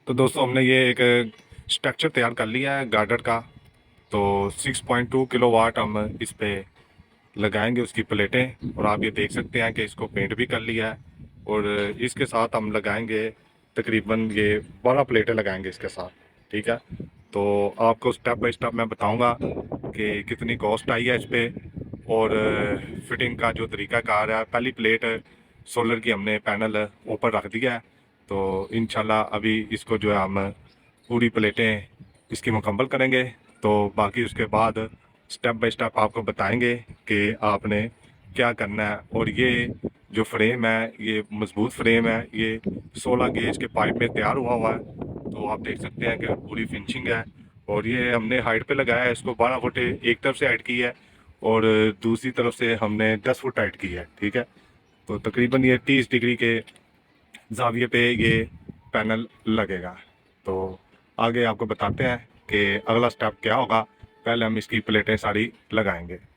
तो दोस्तों हमने ये एक स्ट्रक्चर तैयार कर लिया है गार्डर का। तो 6.2 किलोवाट हम इस पे लगाएंगे उसकी प्लेटें, और आप ये देख सकते हैं कि इसको पेंट भी कर लिया है। और इसके साथ हम लगाएंगे तकरीबन ये 12 प्लेटें लगाएंगे इसके साथ। ठीक है, तो आपको स्टेप बाय स्टेप मैं बताऊंगा कि कितनी कॉस्ट आई है इस पे, और फिटिंग का जो तरीकाकार है। पहली प्लेट सोलर की हमने पैनल ऊपर रख दिया है, तो इंशाल्लाह अभी इसको जो है हम पूरी प्लेटें इसकी मुकम्मल करेंगे। तो बाकी उसके बाद स्टेप बाय स्टेप आपको बताएंगे कि आपने क्या करना है। और ये जो फ्रेम है ये मजबूत फ्रेम है, ये 16 गेज के पाइप में तैयार हुआ हुआ है। तो आप देख सकते हैं कि पूरी फिनिशिंग है। और ये हमने हाइट पे लगाया है, इसको 12 फुट एक तरफ से हाइट की है, और दूसरी तरफ से हमने 10 फुट हाइट की है। ठीक है, तो तकरीबन ये 30 डिग्री के जाविये पे ये पैनल लगेगा। तो आगे आपको बताते हैं कि अगला स्टेप क्या होगा। पहले हम इसकी प्लेटें सारी लगाएंगे।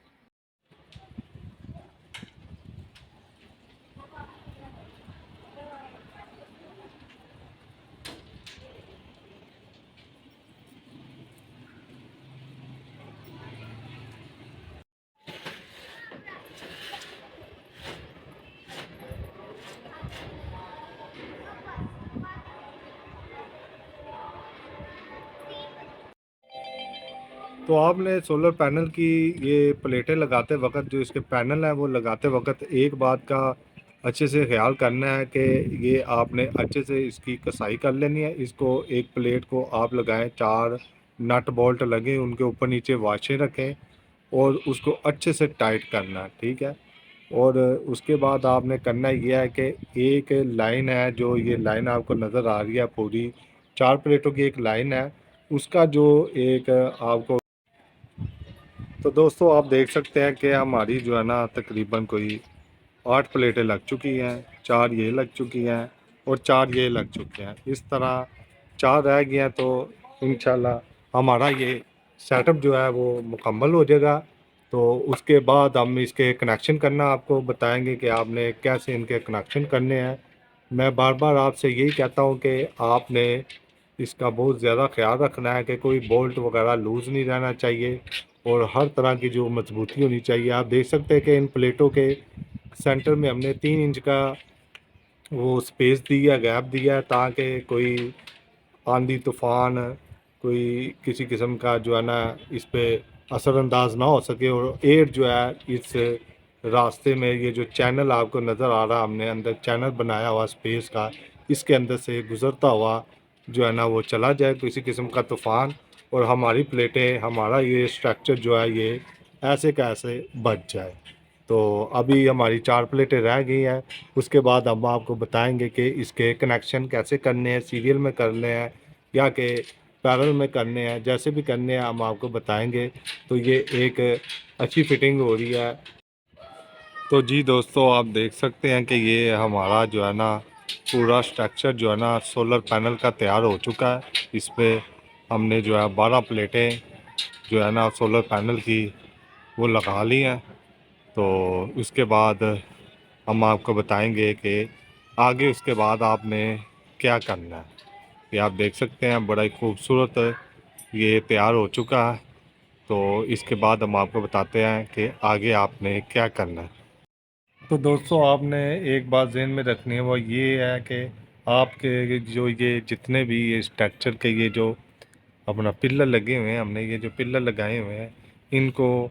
तो आपने सोलर पैनल की ये प्लेटें लगाते वक्त, जो इसके पैनल हैं वो लगाते वक्त एक बात का अच्छे से ख्याल करना है कि ये आपने अच्छे से इसकी कसाई कर लेनी है। इसको एक प्लेट को आप लगाएं, 4 नट बोल्ट लगे, उनके ऊपर नीचे वाशें रखें और उसको अच्छे से टाइट करना है। ठीक है, और उसके बाद आपने करना यह है कि एक लाइन है, जो ये लाइन आपको नज़र आ रही है, पूरी 4 प्लेटों की एक लाइन है, उसका जो एक आपको। तो दोस्तों आप देख सकते हैं कि हमारी जो है ना तकरीबन कोई 8 प्लेटें लग चुकी हैं, 4 ये लग चुकी हैं और 4 ये लग चुके हैं। इस तरह 4 रह गए हैं, तो इंशाल्लाह हमारा ये सेटअप जो है वो मुकम्मल हो जाएगा। तो उसके बाद हम इसके कनेक्शन करना आपको बताएंगे कि आपने कैसे इनके कनेक्शन करने हैं। मैं बार बार आपसे यही कहता हूँ कि आपने इसका बहुत ज़्यादा ख्याल रखना है कि कोई बोल्ट वगैरह लूज़ नहीं रहना चाहिए, और हर तरह की जो मजबूती होनी चाहिए। आप देख सकते हैं कि इन प्लेटों के सेंटर में हमने 3 इंच का वो स्पेस दिया, गैप दिया है, ताकि कोई आंधी तूफान, कोई किसी किस्म का जो है ना इस पे असरअंदाज ना हो सके। और एयर जो है इस रास्ते में, ये जो चैनल आपको नज़र आ रहा है, हमने अंदर चैनल बनाया हुआ स्पेस का, इसके अंदर से गुज़रता हुआ जो है ना वो चला जाए किसी किस्म का तूफ़ान, और हमारी प्लेटें, हमारा ये स्ट्रक्चर जो है ये ऐसे का ऐसे बच जाए। तो अभी हमारी 4 प्लेटें रह गई हैं, उसके बाद हम आपको बताएंगे कि इसके कनेक्शन कैसे करने हैं, सीरियल में करने हैं या कि पैरेलल में करने हैं। जैसे भी करने हैं हम आपको बताएंगे। तो ये एक अच्छी फिटिंग हो रही है। तो जी दोस्तों आप देख सकते हैं कि ये हमारा जो है ना पूरा स्ट्रक्चर जो है ना सोलर पैनल का तैयार हो चुका है। इस पर हमने जो है 12 प्लेटें जो है ना सोलर पैनल की वो लगा ली हैं। तो उसके बाद हम आपको बताएंगे कि आगे उसके बाद आपने क्या करना है। ये आप देख सकते हैं बड़ा ही खूबसूरत ये तैयार हो चुका है। तो इसके बाद हम आपको बताते हैं कि आगे आपने क्या करना है। तो दोस्तों आपने एक बात ज़हन में रखनी है, वो ये है कि आपके जो ये जितने भी ये स्ट्रक्चर के ये जो अपना पिलर लगे हुए हैं, हमने ये जो पिलर लगाए हुए हैं, इनको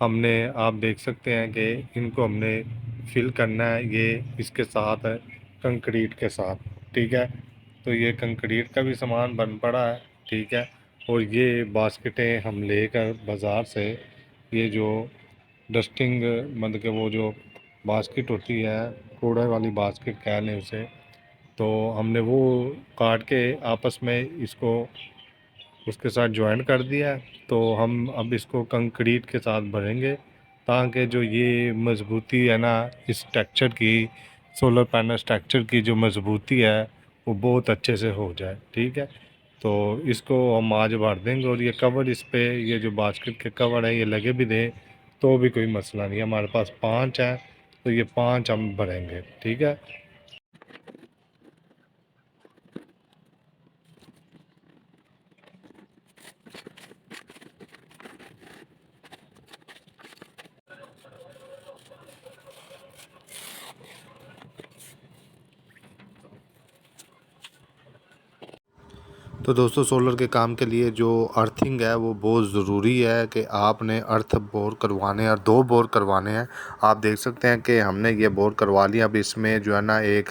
हमने, आप देख सकते हैं कि इनको हमने फिल करना है ये इसके साथ है, कंक्रीट के साथ। ठीक है, तो ये कंक्रीट का भी सामान बन पड़ा है। ठीक है, और ये बास्केटें हम लेकर बाज़ार से, ये जो डस्टिंग मतलब कि वो जो बास्केट होती है, कूड़े वाली बास्केट कह लें उसे, तो हमने वो काट के आपस में इसको उसके साथ ज्वाइन कर दिया है। तो हम अब इसको कंक्रीट के साथ भरेंगे, ताकि जो ये मजबूती है ना इस स्ट्रक्चर की, सोलर पैनल स्ट्रक्चर की जो मजबूती है वो बहुत अच्छे से हो जाए। ठीक है, तो इसको हम आज भर देंगे, और ये कवर इस पे, ये जो बास्केट के कवर है ये लगे भी दें तो भी कोई मसला नहीं। हमारे पास 5 है, तो ये 5 हम भरेंगे। ठीक है। तो दोस्तों सोलर के काम के लिए जो अर्थिंग है वो बहुत ज़रूरी है कि आपने अर्थ बोर करवाने और 2 बोर करवाने हैं। आप देख सकते हैं कि हमने ये बोर करवा लिया। अब इसमें जो है ना एक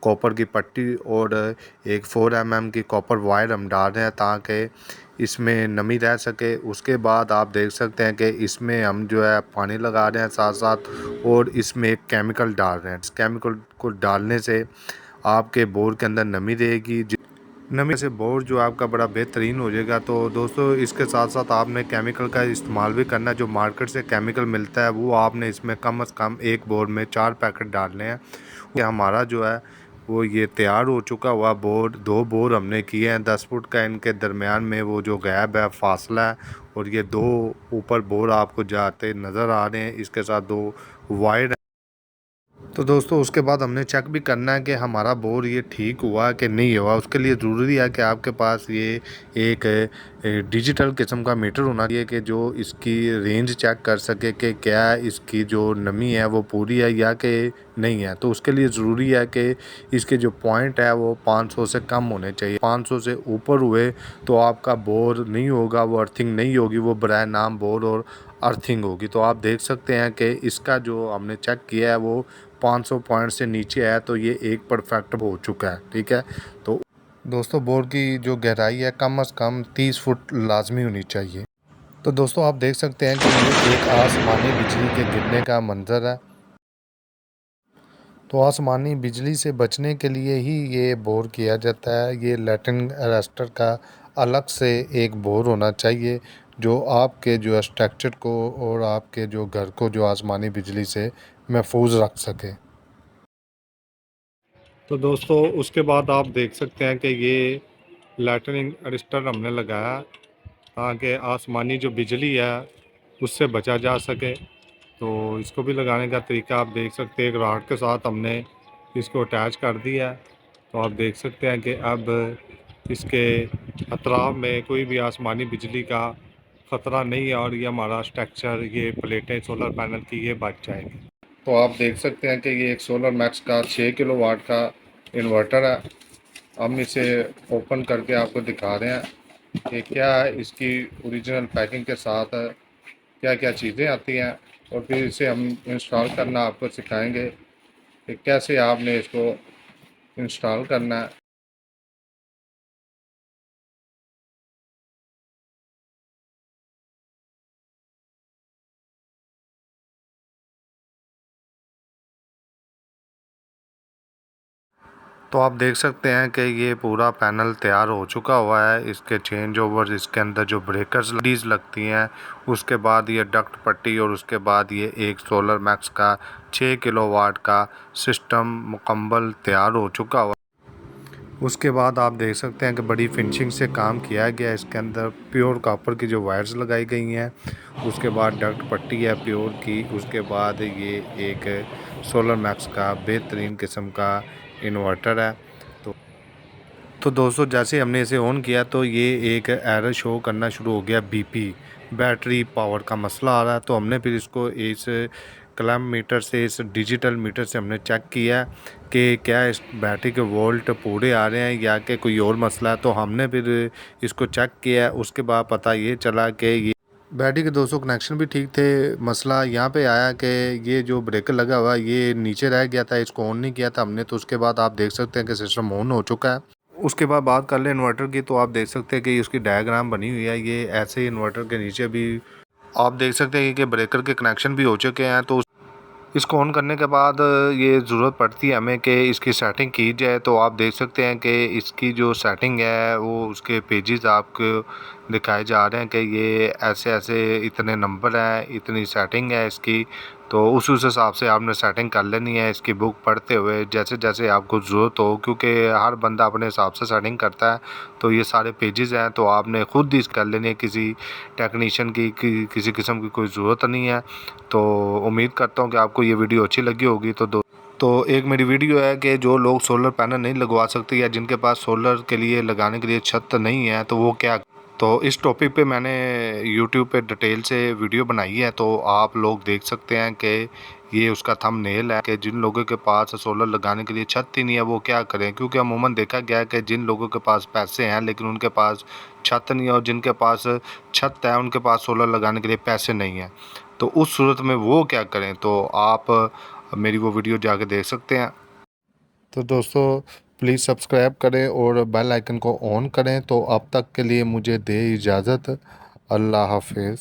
कॉपर की पट्टी और एक 4 mm की कॉपर वायर हम डाल रहे हैं ताकि इसमें नमी रह सके। उसके बाद आप देख सकते हैं कि इसमें हम जो है पानी लगा रहे हैं साथ साथ, और इसमें एक केमिकल डाल रहे हैं। इस केमिकल को डालने से आपके बोर के अंदर नमी रहेगी, नमी से बोर जो आपका बड़ा बेहतरीन हो जाएगा। तो दोस्तों इसके साथ साथ आपने केमिकल का इस्तेमाल भी करना है। जो मार्केट से केमिकल मिलता है वो आपने इसमें कम से कम एक बोर में 4 पैकेट डालने हैं। ये हमारा जो है वो ये तैयार हो चुका हुआ बोर, 2 बोर हमने किए हैं 10 फुट का। इनके दरमियान में वो जो गैप है फासला है, और ये 2 ऊपर बोर आपको जाते नज़र आ रहे हैं। इसके साथ 2 वायर। तो दोस्तों उसके बाद हमने चेक भी करना है कि हमारा बोर ये ठीक हुआ कि नहीं हुआ। उसके लिए ज़रूरी है कि आपके पास ये एक डिजिटल किस्म का मीटर होना चाहिए कि जो इसकी रेंज चेक कर सके कि क्या इसकी जो नमी है वो पूरी है या कि नहीं है। तो उसके लिए ज़रूरी है कि इसके जो पॉइंट है वो 500 से कम होने चाहिए। 500 से ऊपर हुए तो आपका बोर नहीं होगा, वो अर्थिंग नहीं होगी, वो बराए नाम बोर और अर्थिंग होगी। तो आप देख सकते हैं कि इसका जो हमने चेक किया है वो 500 पॉइंट से नीचे है, तो ये एक परफेक्ट हो चुका है। ठीक है, तो दोस्तों बोर की जो गहराई है कम से कम 30 फुट लाजमी होनी चाहिए। तो दोस्तों आप देख सकते हैं कि ये एक आसमानी बिजली के गिरने का मंजर है। तो आसमानी बिजली से बचने के लिए ही ये बोर किया जाता है। ये लैटिन अरेस्टर का अलग से एक बोर होना चाहिए जो आपके जो स्ट्रक्चर को और आपके जो घर को जो आसमानी बिजली से महफूज रख सके। तो दोस्तों उसके बाद आप देख सकते हैं कि ये लैटिन अरेस्टर हमने लगाया ताकि आसमानी जो बिजली है उससे बचा जा सके। तो इसको भी लगाने का तरीका आप देख सकते हैं, एक रॉड के साथ हमने इसको अटैच कर दिया है। तो आप देख सकते हैं कि अब इसके अतराफ में कोई भी आसमानी बिजली का ख़तरा नहीं है, और ये हमारा स्ट्रक्चर, ये प्लेटें सोलर पैनल की ये बच जाएंगी। तो आप देख सकते हैं कि ये एक सोलर मैक्स का 6 किलोवाट का इन्वर्टर है। हम इसे ओपन करके आपको दिखा रहे हैं कि क्या इसकी ओरिजिनल पैकिंग के साथ क्या क्या चीज़ें आती हैं, और फिर इसे हम इंस्टॉल करना आपको सिखाएंगे कि कैसे आपने इसको इंस्टॉल करना है। तो आप देख सकते हैं कि ये पूरा पैनल तैयार हो चुका हुआ है। इसके चेंज ओवर, इसके अंदर जो ब्रेकर्स लडीज लगती हैं, उसके बाद ये डक्ट पट्टी, और उसके बाद ये एक सोलर मैक्स का 6 किलोवाट का सिस्टम मुकम्मल तैयार हो चुका हुआ। उसके बाद आप देख सकते हैं कि बड़ी फिनिशिंग से काम किया गया। इसके अंदर प्योर कॉपर की जो वायर्स लगाई गई हैं, उसके बाद डक्ट पट्टी है प्योर की, उसके बाद ये एक सोलर मैक्स का बेहतरीन किस्म का इन्वर्टर है। तो दोस्तों जैसे हमने इसे ऑन किया तो ये एक एरर शो करना शुरू हो गया, बीपी बैटरी पावर का मसला आ रहा है। तो हमने फिर इसको इस क्लैम्प मीटर से, इस डिजिटल मीटर से हमने चेक किया कि क्या इस बैटरी के वोल्ट पूरे आ रहे हैं या कि कोई और मसला है। तो हमने फिर इसको चेक किया, उसके बाद पता ये चला कि ये बैटरी के 200 कनेक्शन भी ठीक थे। मसला यहाँ पे आया कि ये जो ब्रेकर लगा हुआ ये नीचे रह गया था, इसको ऑन नहीं किया था हमने। तो उसके बाद आप देख सकते हैं कि सिस्टम ऑन हो चुका है। उसके बाद बात कर लें इन्वर्टर की, तो आप देख सकते हैं कि उसकी डायग्राम बनी हुई है। ये ऐसे ही इन्वर्टर के नीचे भी आप देख सकते हैं कि ब्रेकर के कनेक्शन भी हो चुके हैं। तो इसको ऑन करने के बाद ये ज़रूरत पड़ती है हमें कि इसकी सेटिंग की जाए। तो आप देख सकते हैं कि इसकी जो सेटिंग है वो उसके पेजेस आपको दिखाए जा रहे हैं कि ये ऐसे ऐसे इतने नंबर हैं, इतनी सेटिंग है इसकी। तो उस हिसाब से आपने सेटिंग कर लेनी है इसकी बुक पढ़ते हुए, जैसे जैसे आपको ज़रूरत हो, क्योंकि हर बंदा अपने हिसाब से सेटिंग करता है। तो ये सारे पेजेस हैं, तो आपने ख़ुद ही कर लेनी है, किसी टेक्नीशियन की किसी किस्म की कोई ज़रूरत नहीं है। तो उम्मीद करता हूँ कि आपको ये वीडियो अच्छी लगी होगी। तो एक मेरी वीडियो है कि जो लोग सोलर पैनल नहीं लगवा सकते या जिनके पास सोलर के लिए लगाने के लिए छत नहीं है, तो वो क्या तो इस टॉपिक पे मैंने यूट्यूब पे डिटेल से वीडियो बनाई है, तो आप लोग देख सकते हैं कि ये उसका थंबनेल है कि जिन लोगों के पास सोलर लगाने के लिए छत ही नहीं है वो क्या करें। क्योंकि अमूमन देखा गया है कि जिन लोगों के पास पैसे हैं लेकिन उनके पास छत नहीं है, और जिनके पास छत है उनके पास सोलर लगाने के लिए पैसे नहीं हैं, तो उस सूरत में वो क्या करें। तो आप मेरी वो वीडियो जाके देख सकते हैं। तो दोस्तों प्लीज़ सब्सक्राइब करें और बेल आइकन को ऑन करें। तो अब तक के लिए मुझे दे इजाज़त। अल्लाह हाफिज़।